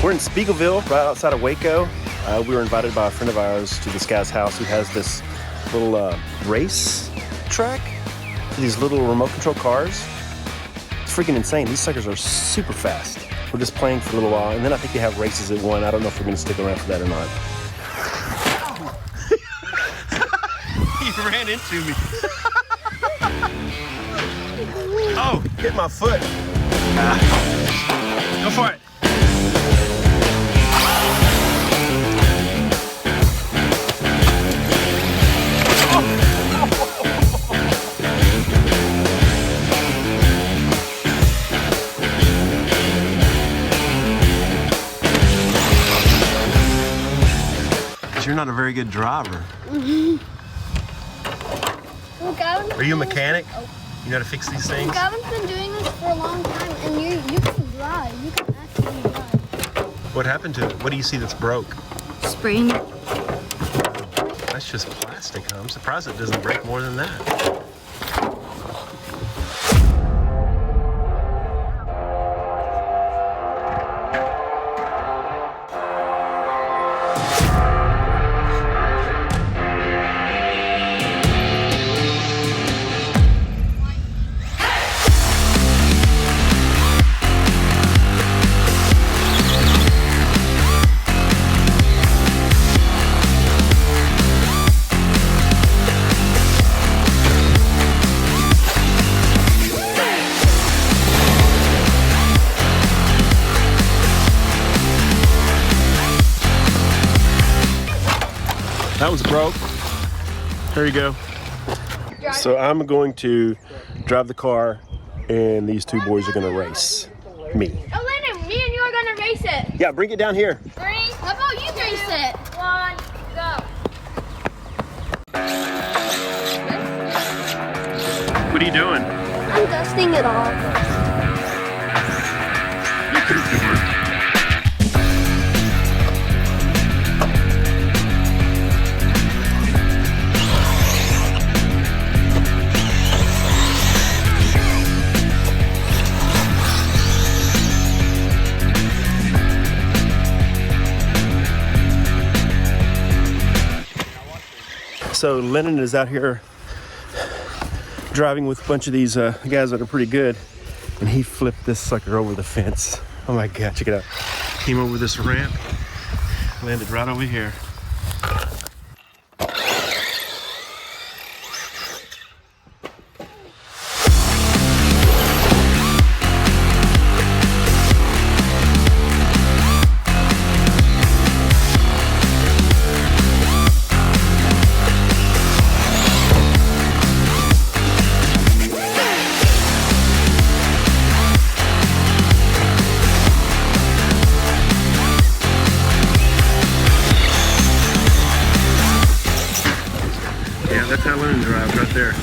We're in Spiegelville, right outside of Waco. We were invited by a friend of ours to this guy's house who has this little race track. These little remote control cars. It's freaking insane. These suckers are super fast. We're just playing for a little while, and then I think they have races at 1. I don't know if we're gonna stick around for that or not. He ran into me. Oh, hit my foot. Go for it. You're not a very good driver. Mm-hmm. Well, are you a mechanic? You know how to fix these things? Gavin's been doing this for a long time, and you can drive. You can actually drive. What happened to it? What do you see that's broke? Spring. That's just plastic, huh? I'm surprised it doesn't break more than that. That was broke. There you go. So I'm going to drive the car, and these two boys are going to race me. Oh, Lennon, me and you are going to race it. Yeah, bring it down here. 3. How about you race it? 1, go. What are you doing? I'm dusting it off. So Lennon is out here driving with a bunch of these guys that are pretty good, and he flipped this sucker over the fence. Oh my God, check it out. Came over this ramp, landed right over here. Yeah, that's how Lennon drives right there.